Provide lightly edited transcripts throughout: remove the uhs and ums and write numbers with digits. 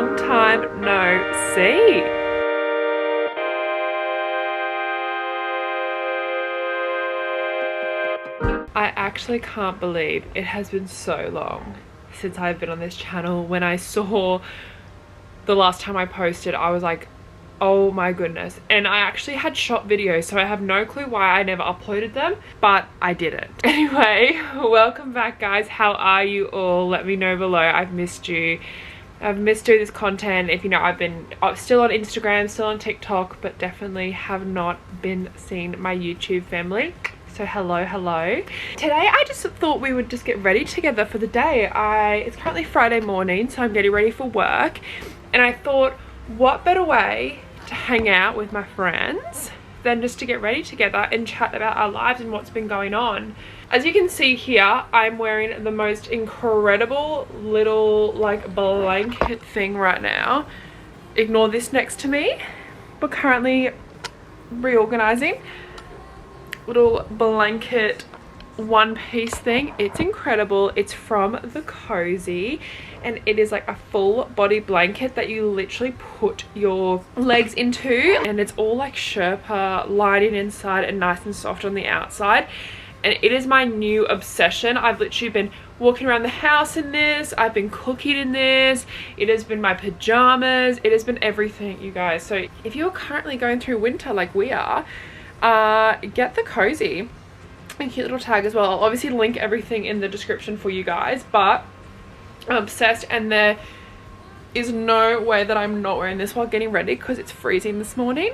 long time no see. I actually can't believe it has been so long since I've been on this channel. When I saw the last time I posted, I was like, oh my goodness. And I actually had shot videos, so I have no clue why I never uploaded them, but I didn't. Anyway, welcome back guys. How are you all? Let me know below. I've missed you. I've missed doing this content. If you know, I've been still on Instagram, still on TikTok, but definitely have not been seeing my YouTube family. So hello. Today I just thought we would just get ready together for the day. It's currently Friday morning, so I'm getting ready for work, and I thought, what better way to hang out with my friends than just to get ready together and chat about our lives and what's been going on. As you can see here, I'm wearing the most incredible little like blanket thing right now. Ignore this next to me. We're currently reorganizing. Little blanket one piece thing. It's incredible. It's from the Cosy, and it is like a full body blanket that you literally put your legs into, and it's all like Sherpa lining inside and nice and soft on the outside. And it is my new obsession. I've literally been walking around the house in this. I've been cooking in this. It has been my pajamas. It has been everything, you guys. So if you're currently going through winter like we are, get the Cosy. And cute little tag as well. I'll obviously link everything in the description for you guys, but I'm obsessed, and there is no way that I'm not wearing this while getting ready because it's freezing this morning.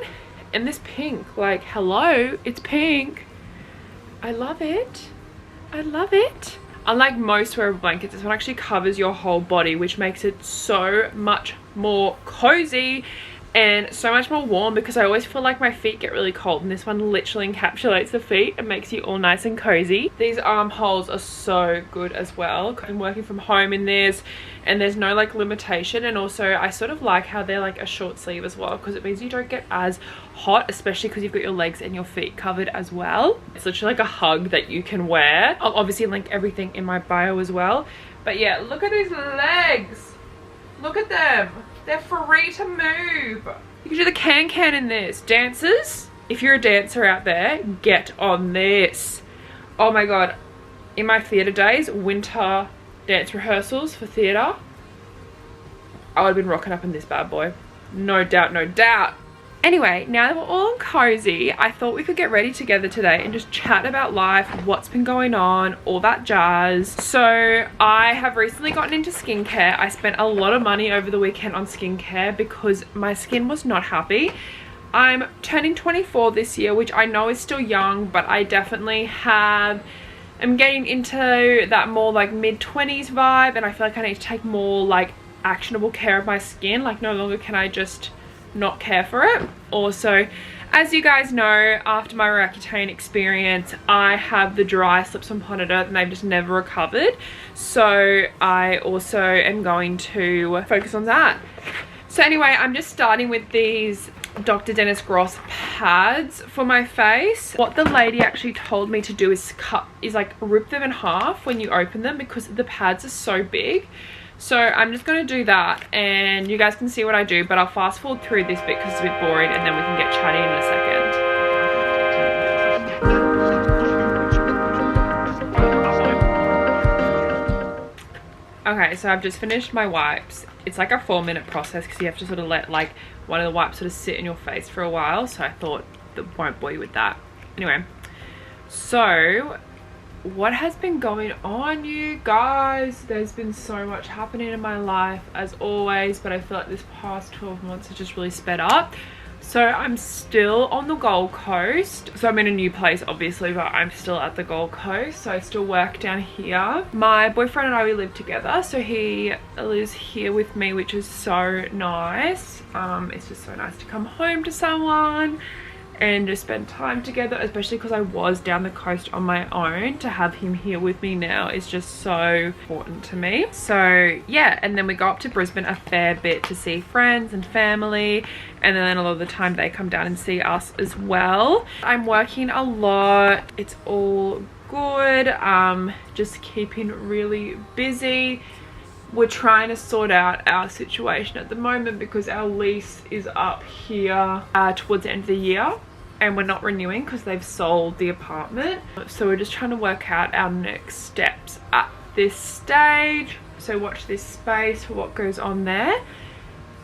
And this pink, like, hello, it's pink. I love it. I love it. Unlike most wearable blankets, this one actually covers your whole body, which makes it so much more cozy and so much more warm, because I always feel like my feet get really cold, and this one literally encapsulates the feet and makes you all nice and cozy. These armholes are so good as well. I'm working from home in this, and there's no like limitation. And also I sort of like how they're like a short sleeve as well, because it means you don't get as hot, especially because you've got your legs and your feet covered as well. It's literally like a hug that you can wear. I'll obviously link everything in my bio as well. But yeah, look at these legs. Look at them. They're free to move. You can do the can in this. Dancers, if you're a dancer out there, get on this. Oh my god. In my theatre days, winter dance rehearsals for theatre, I would have been rocking up in this bad boy. No doubt, no doubt. Anyway, now that we're all cozy, I thought we could get ready together today and just chat about life, what's been going on, all that jazz. So I have recently gotten into skincare. I spent a lot of money over the weekend on skincare because my skin was not happy. I'm turning 24 this year, which I know is still young, but I definitely I'm getting into that more like mid-20s vibe, and I feel like I need to take more like actionable care of my skin. Like, no longer can I just not care for it. Also, as you guys know, after my Roaccutane experience, I have the dry slips on Ponita and they've just never recovered. So I also am going to focus on that. So anyway, I'm just starting with these Dr. Dennis Gross pads for my face. What the lady actually told me to do is like rip them in half when you open them, because the pads are so big. So I'm just going to do that, and you guys can see what I do, but I'll fast forward through this bit because it's a bit boring, and then we can get chatting in a second. Okay, so I've just finished my wipes. It's like a 4-minute process because you have to sort of let like one of the wipes sort of sit in your face for a while. So I thought that won't bore you with that. Anyway, so what has been going on, you guys? There's been so much happening in my life as always, but I feel like this past 12 months has just really sped up. So I'm still on the Gold Coast. So I'm in a new place obviously, but I'm still at the Gold Coast. So I still work down here. My boyfriend and I, we live together. So he lives here with me, which is so nice. It's just so nice to come home to someone and just spend time together, especially because I was down the coast on my own. To have him here with me now is just so important to me. So yeah, and then we go up to Brisbane a fair bit to see friends and family, and then a lot of the time they come down and see us as well. I'm working a lot. It's all good. Just keeping really busy. we're trying to sort out our situation at the moment because our lease is up here towards the end of the year, and we're not renewing because they've sold the apartment. So we're just trying to work out our next steps at this stage. So watch this space for what goes on there.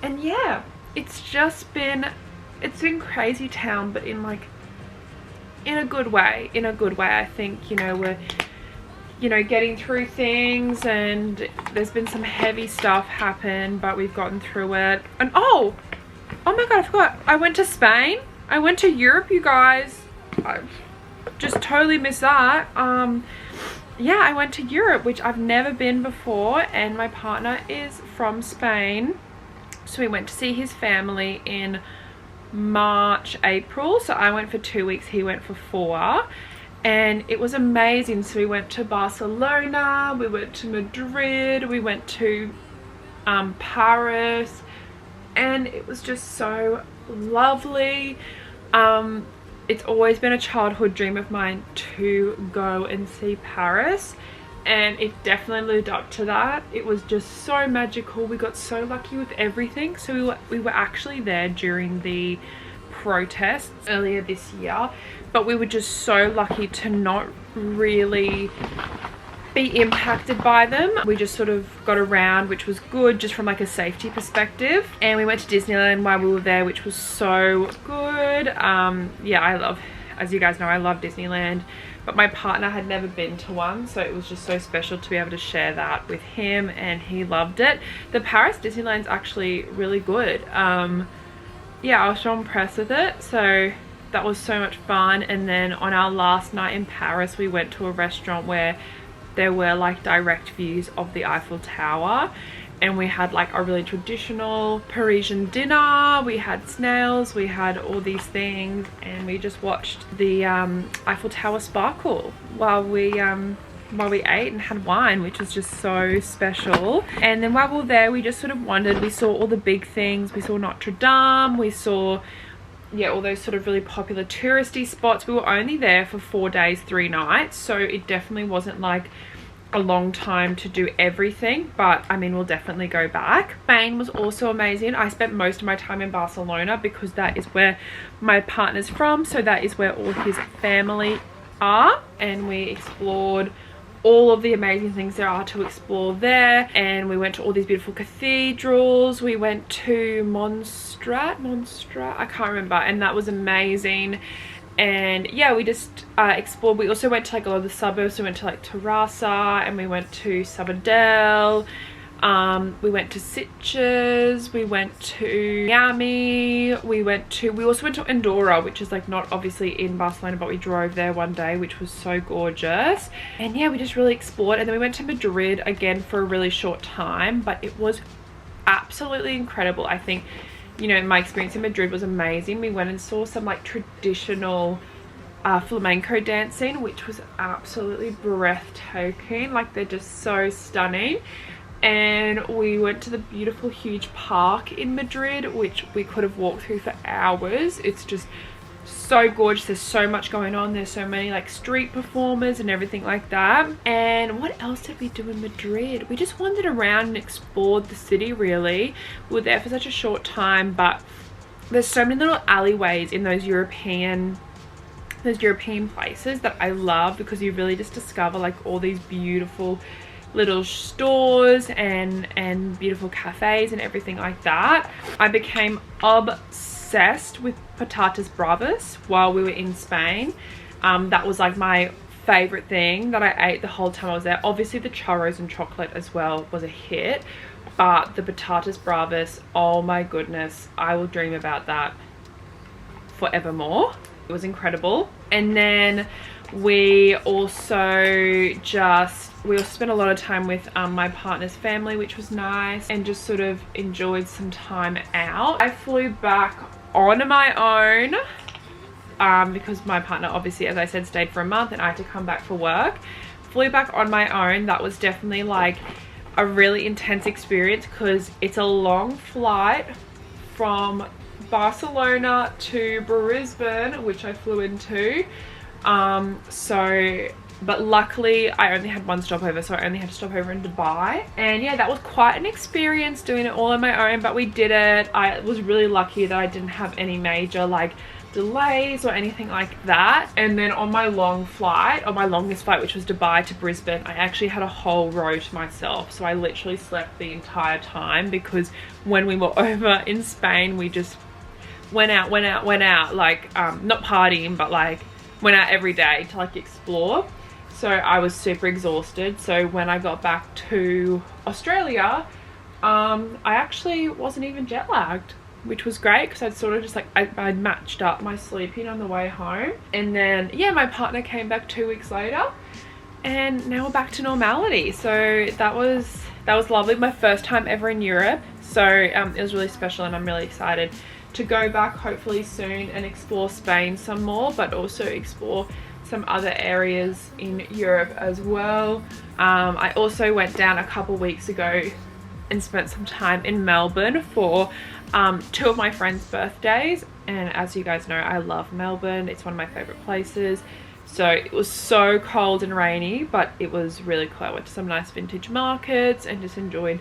And yeah, it's been crazy town, but in a good way. I think, you know, we're, you know, getting through things, and there's been some heavy stuff happen, but we've gotten through it. And oh my god, I forgot, I went to Spain. I went to Europe, you guys. I just totally missed that. Yeah, I went to Europe, which I've never been before, and my partner is from Spain. So we went to see his family in March, April. So I went for 2 weeks, he went for 4. And it was amazing. So we went to Barcelona, we went to Madrid, we went to Paris, and it was just so lovely. It's always been a childhood dream of mine to go and see Paris, and it definitely lived up to that. It was just so magical. We got so lucky with everything. So we were actually there during the protests earlier this year, but we were just so lucky to not really be impacted by them. We just sort of got around, which was good just from like a safety perspective. And we went to Disneyland while we were there, which was so good. Yeah, as you guys know, I love Disneyland, but my partner had never been to one, so it was just so special to be able to share that with him, and he loved it. The Paris Disneyland's actually really good. Yeah, I was so impressed with it, so that was so much fun. And then on our last night in Paris, we went to a restaurant where there were like direct views of the Eiffel Tower, and we had like a really traditional Parisian dinner. We had snails, we had all these things, and we just watched the Eiffel Tower sparkle while we ate and had wine, which was just so special. And then while we were there, we just sort of wandered. We saw all the big things. We saw Notre Dame, we saw, yeah, all those sort of really popular touristy spots. We were only there for 4 days, 3 nights, so it definitely wasn't like a long time to do everything, but I mean, we'll definitely go back. Spain was also amazing. I spent most of my time in Barcelona because that is where my partner's from, so that is where all his family are, and we explored all of the amazing things there are to explore there. And we went to all these beautiful cathedrals. We went to Montserrat, I can't remember, and that was amazing. And yeah, we just explored. We also went to like a lot of the suburbs. We went to like Terrassa, and we went to Sabadell. We went to Sitges, we went to Miami, we also went to Andorra, which is like not obviously in Barcelona, but we drove there one day, which was so gorgeous. And yeah, we just really explored. And then we went to Madrid again for a really short time, but it was absolutely incredible. I think, you know, my experience in Madrid was amazing. We went and saw some like traditional flamenco dancing, which was absolutely breathtaking. Like, they're just so stunning. And we went to the beautiful huge park in Madrid, which we could have walked through for hours. It's just so gorgeous. There's so much going on. There's so many like street performers and everything like that. And what else did we do in Madrid? We just wandered around and explored the city, really. We were there for such a short time, but there's so many little alleyways in those European places that I love, because you really just discover like all these beautiful little stores and beautiful cafes and everything like that. I became obsessed with patatas bravas while we were in Spain. That was like my favorite thing that I ate the whole time I was there. Obviously the churros and chocolate as well was a hit, but the patatas bravas, oh my goodness, I will dream about that forevermore. It was incredible. And then we also spent a lot of time with my partner's family, which was nice, and just sort of enjoyed some time out. I flew back on my own because my partner, obviously, as I said, stayed for a month and I had to come back for work. Flew back on my own. That was definitely like a really intense experience, because it's a long flight from Barcelona to Brisbane, which I flew into. So but luckily I only had one stopover, so I only had to stop over in Dubai. And yeah, that was quite an experience doing it all on my own, but we did it. I was really lucky that I didn't have any major like delays or anything like that. And then on my long flight, on my longest flight, which was Dubai to Brisbane, I actually had a whole row to myself. So I literally slept the entire time, because when we were over in Spain, we just went out, like not partying, but like went out every day to like explore. So I was super exhausted. So when I got back to Australia, I actually wasn't even jet lagged, which was great, because I'd sort of just like I matched up my sleeping on the way home. And then yeah, my partner came back 2 weeks later, and now we're back to normality. So that was lovely. My first time ever in Europe, so it was really special, and I'm really excited to go back hopefully soon and explore Spain some more, but also explore some other areas in Europe as well. I also went down a couple weeks ago and spent some time in Melbourne for 2 of my friends' birthdays, and as you guys know, I love Melbourne. It's one of my favorite places. So it was so cold and rainy, but it was really cool. I went to some nice vintage markets and just enjoyed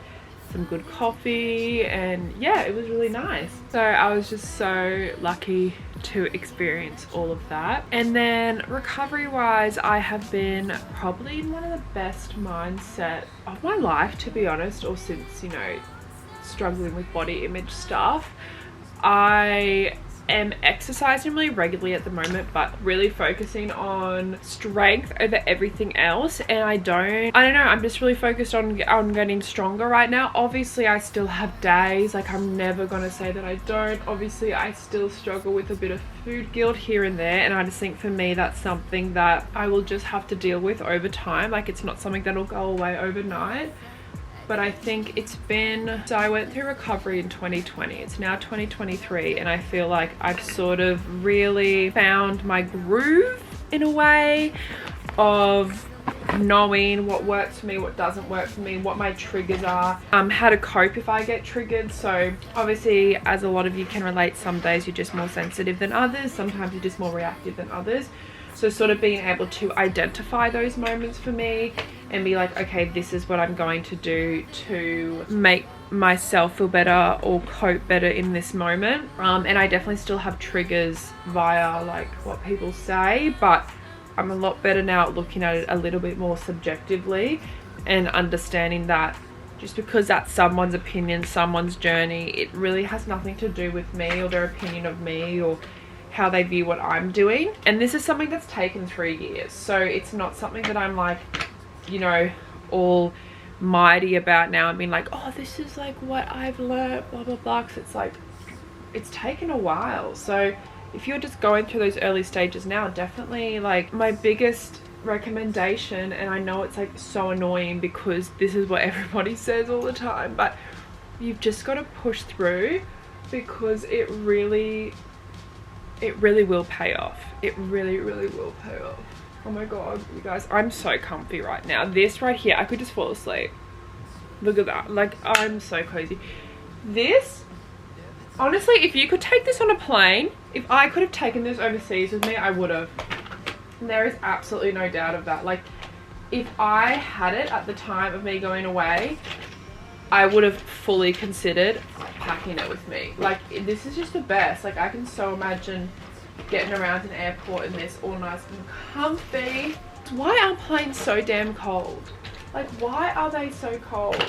some good coffee, and yeah, it was really nice. So I was just so lucky to experience all of that. And then recovery wise, I have been probably in one of the best mindset of my life, to be honest, or since, you know, struggling with body image stuff. I am exercising really regularly at the moment, but really focusing on strength over everything else. And I don't know, I'm just really focused on getting stronger right now. Obviously I still have days, like I'm never gonna say that I don't. Obviously I still struggle with a bit of food guilt here and there, and I just think for me that's something that I will just have to deal with over time. Like it's not something that'll go away overnight. But I think it's been, so I went through recovery in 2020, it's now 2023, and I feel like I've sort of really found my groove in a way of knowing what works for me, what doesn't work for me, what my triggers are, how to cope if I get triggered. So obviously, as a lot of you can relate, some days you're just more sensitive than others, sometimes you're just more reactive than others. So sort of being able to identify those moments for me and be like, okay, this is what I'm going to do to make myself feel better or cope better in this moment. And I definitely still have triggers via like what people say, but I'm a lot better now at looking at it a little bit more subjectively and understanding that just because that's someone's opinion, someone's journey, it really has nothing to do with me or their opinion of me or how they view what I'm doing. And this is something that's taken 3 years, so it's not something that I'm like, you know, all mighty about now and being like, oh, this is like what I've learned, blah blah blah, because it's like, it's taken a while. So if you're just going through those early stages now, definitely like my biggest recommendation, and I know it's like so annoying because this is what everybody says all the time, but you've just got to push through, because it really will pay off. It really will pay off. Oh my god, you guys, I'm so comfy right now. This right here, I could just fall asleep. Look at that. Like, I'm so cozy. This, honestly, if you could take this on a plane, if I could have taken this overseas with me, I would have. There is absolutely no doubt of that. Like, if I had it at the time of me going away, I would have fully considered packing it with me. Like, this is just the best. Like, I can so imagine getting around an airport in this all nice and comfy. Why are planes so damn cold? Like, why are they so cold?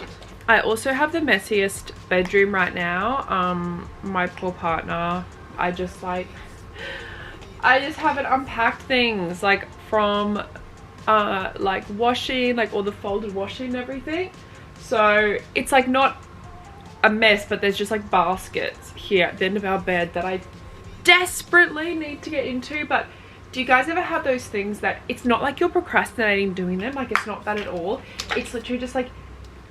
I also have the messiest bedroom right now. My poor partner, I just haven't unpacked things, like from like washing, like all the folded washing and everything. So it's like not a mess, but there's just like baskets here at the end of our bed that I desperately need to get into. But do you guys ever have those things that it's not like you're procrastinating doing them? Like, it's not that at all. It's literally just like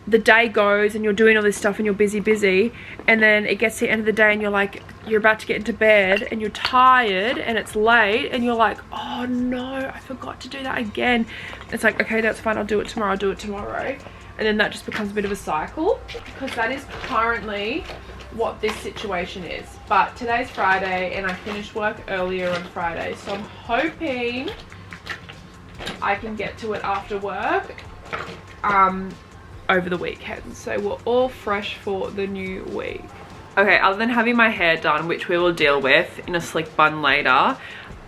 the day goes and you're doing all this stuff and you're busy, and then it gets to the end of the day and you're like, you're about to get into bed and you're tired and it's late and you're like, oh no, I forgot to do that again. It's like, okay, that's fine, I'll do it tomorrow, I'll do it tomorrow. And then that just becomes a bit of a cycle, because that is currently what this situation is. But today's Friday and I finished work earlier on Friday, so I'm hoping I can get to it after work over the weekend. So we're all fresh for the new week. Okay, other than having my hair done, which we will deal with in a slick bun later,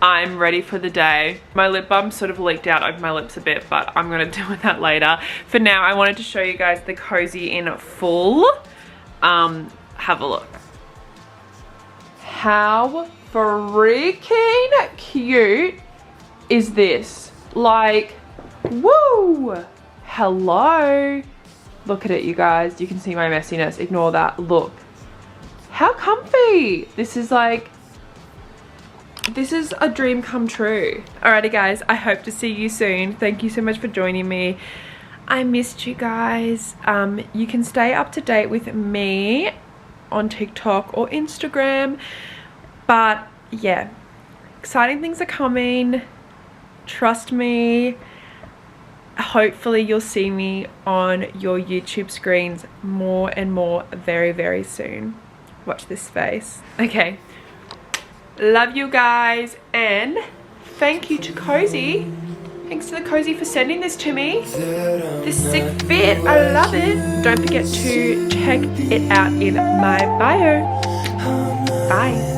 I'm ready for the day. My lip balm sort of leaked out over my lips a bit, but I'm gonna deal with that later. For now, I wanted to show you guys the Cosy in full. Have a look. How freaking cute is this? Like, woo! Hello. Look at it, you guys. You can see my messiness. Ignore that. Look. How comfy. This is like, this is a dream come true. Alrighty guys, I hope to see you soon. Thank you so much for joining me. I missed you guys. You can stay up to date with me on TikTok or Instagram. But yeah, exciting things are coming. Trust me. Hopefully you'll see me on your YouTube screens more and more very, very soon. Watch this space. Okay. Love you guys, and thank you to Cosy. Thanks to the Cosy for sending this to me. This sick fit, I love it. Don't forget to check it out in my bio. Bye.